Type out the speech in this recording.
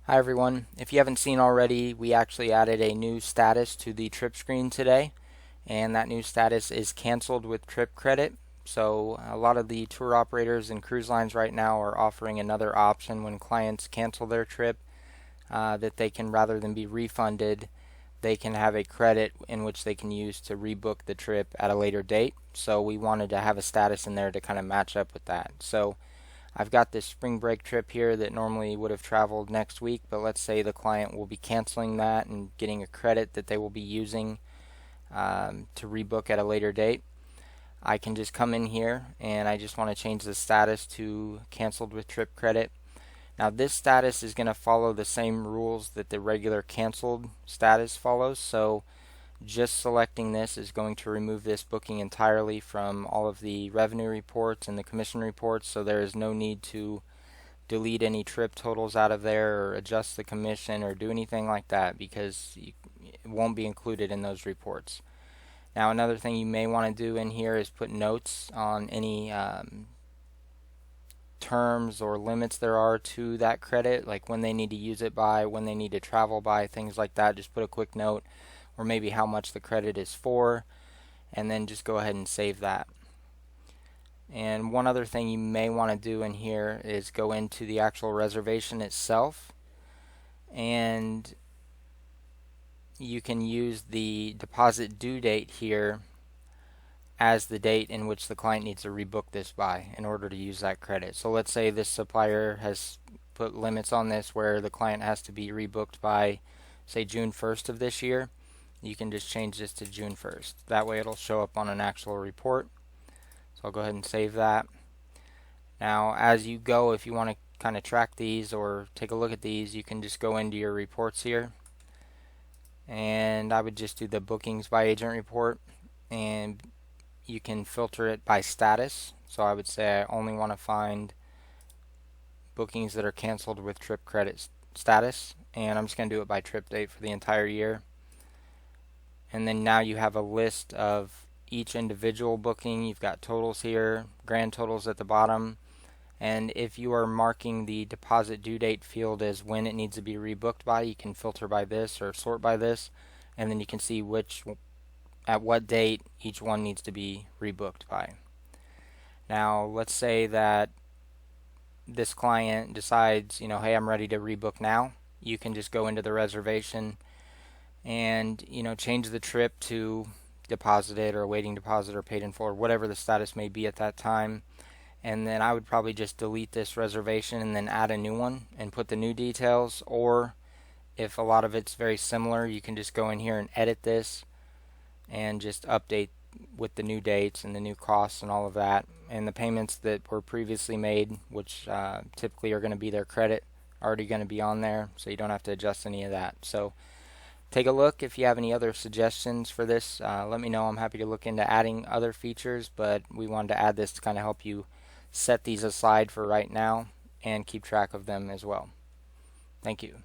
Hi everyone. If you haven't seen already, we actually added a new status to the trip screen today, and that new status is canceled with trip credit. So a lot of the tour operators and cruise lines right now are offering another option when clients cancel their trip, that they can, rather than be refunded, they can have a credit in which they can use to rebook the trip at a later date. So we wanted to have a status in there to kind of match up with that. So I've got this spring break trip here that normally would have traveled next week, but let's say the client will be canceling that and getting a credit that they will be using to rebook at a later date. I can just come in here and I just want to change the status to canceled with trip credit. Now this status is going to follow the same rules that the regular canceled status follows, so just selecting this is going to remove this booking entirely from all of the revenue reports and the commission reports, so there is no need to delete any trip totals out of there or adjust the commission or do anything like that, because it won't be included in those reports. Now another thing you may want to do in here is put notes on any terms or limits there are to that credit, like when they need to use it by, when they need to travel by, things like that. Just put a quick note, or maybe how much the credit is for, and then just go ahead and save that. And one other thing you may want to do in here is go into the actual reservation itself, and you can use the deposit due date here as the date in which the client needs to rebook this by in order to use that credit. So let's say this supplier has put limits on this where the client has to be rebooked by, say, June 1st of this year. You can just change this to June 1st. That way it'll show up on an actual report. So I'll go ahead and save that. Now as you go, if you want to kind of track these or take a look at these, you can just go into your reports here, and I would just do the bookings by agent report, and you can filter it by status. So I would say I only want to find bookings that are canceled with trip credit status, and I'm just going to do it by trip date for the entire year. And then now you have a list of each individual booking. You've got totals here, grand totals at the bottom, and if you are marking the deposit due date field as when it needs to be rebooked by, you can filter by this or sort by this, and then you can see at what date each one needs to be rebooked by. Now let's say that this client decides, hey, I'm ready to rebook now. You can just go into the reservation and change the trip to deposited or awaiting deposit or paid in full or whatever the status may be at that time. And then I would probably just delete this reservation and then add a new one and put the new details, or if a lot of it's very similar, you can just go in here and edit this and just update with the new dates and the new costs and all of that, and the payments that were previously made, which typically are going to be their credit, already going to be on there, so you don't have to adjust any of that. So take a look. If you have any other suggestions for this, let me know. I'm happy to look into adding other features, but we wanted to add this to kind of help you set these aside for right now and keep track of them as well. Thank you.